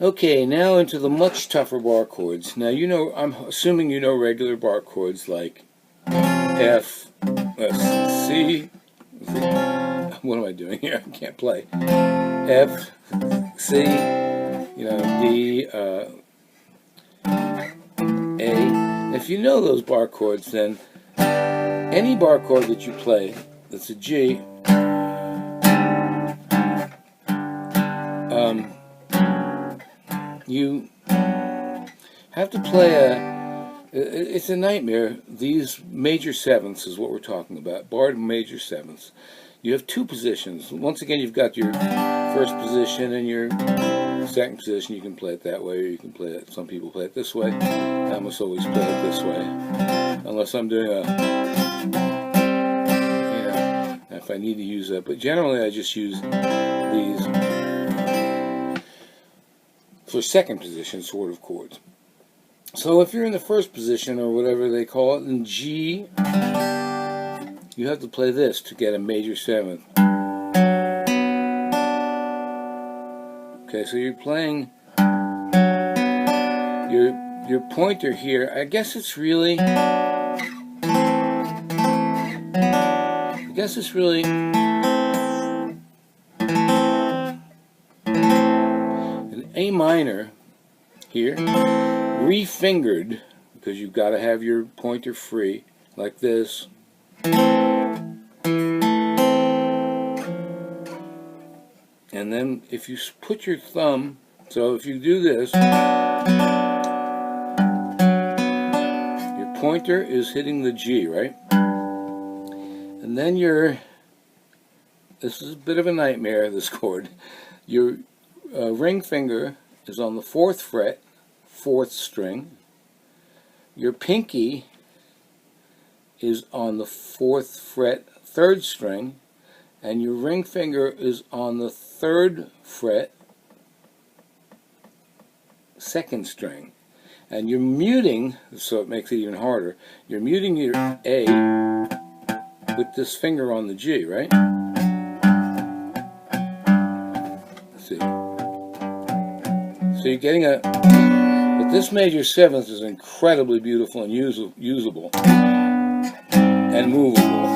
Okay, now into the much tougher bar chords. Now you know, I'm assuming you know regular bar chords like F, C. What am I doing here? I can't play. F, C, D, A. If you know those bar chords, then any bar chord that you play that's a G, you have to play it's a nightmare. These major sevenths is what we're talking about, barred major sevenths. You have two positions. Once again, you've got your first position and your second position. You can play it that way, or you can play it, some people play it this way. I almost always play it this way, unless I'm doing if I need to use that. But generally I just use these for second position sort of chords. So if you're in the first position, or whatever they call it, in G, you have to play this to get a major seventh. Okay, so you're playing your pointer here. I guess it's really an A minor here, re-fingered, because you've got to have your pointer free, like this. And then if you put your thumb, so if you do this, your pointer is hitting the G, right? And then this is a bit of a nightmare, this chord. Your ring finger is on the 4th fret, 4th string. Your pinky is on the 4th fret, 3rd string. And your ring finger is on the 3rd fret, 2nd string. And you're muting, so it makes it even harder, you're muting your A with this finger on the G, right? Let's see. So you're getting but this major seventh is incredibly beautiful and usable and movable.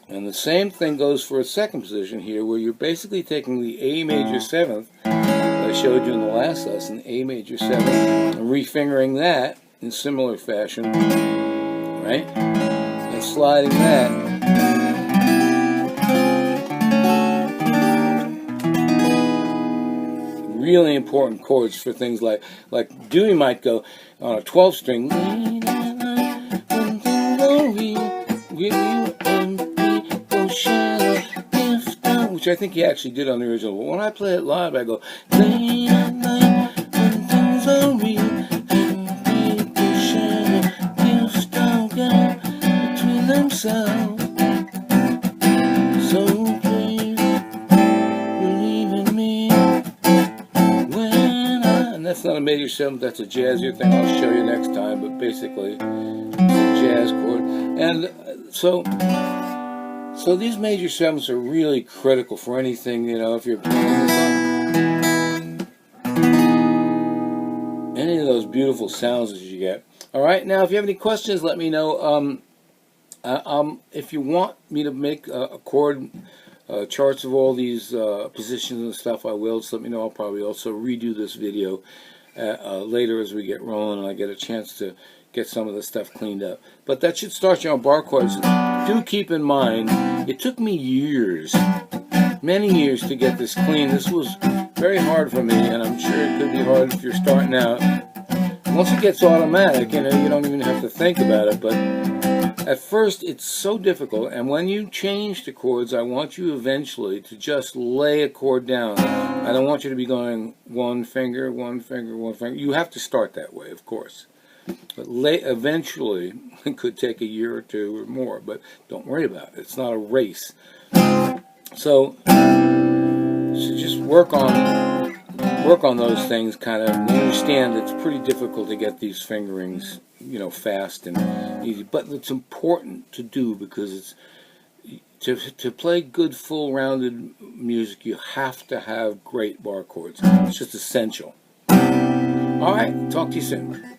And the same thing goes for a second position here, where you're basically taking the A major seventh that I showed you in the last lesson, A major seventh, and refingering that in similar fashion, right? And sliding that. Really important chords for things like Dewey might go on a 12 string, which I think he actually did on the original. But when I play it live, I go, late at night, when things are real, and people share gifts don't get between themselves. So please believe in me when and that's not a major seventh, that's a jazzier thing. I'll show you next time, but basically it's a jazz chord. And so these major sevenths are really critical for anything, if you're playing any of those beautiful sounds that you get. Alright, now if you have any questions, let me know. If you want me to make a chord charts of all these positions and stuff, I will. Just let me know. I'll probably also redo this video later as we get rolling and I get a chance to get some of the stuff cleaned up. But that should start you on bar chords. Do keep in mind, it took me years, many years to get this clean. This was very hard for me, and I'm sure it could be hard if you're starting out. Once it gets automatic, you don't even have to think about it, but at first it's so difficult. And when you change the chords, I want you eventually to just lay a chord down. I don't want you to be going one finger, one finger, one finger. You have to start that way, of course. But eventually, it could take a year or two or more, but don't worry about it. It's not a race. So just work on those things, kind of. And understand it's pretty difficult to get these fingerings, fast and easy. But it's important to do, because To play good full-rounded music, you have to have great bar chords. It's just essential. All right, talk to you soon.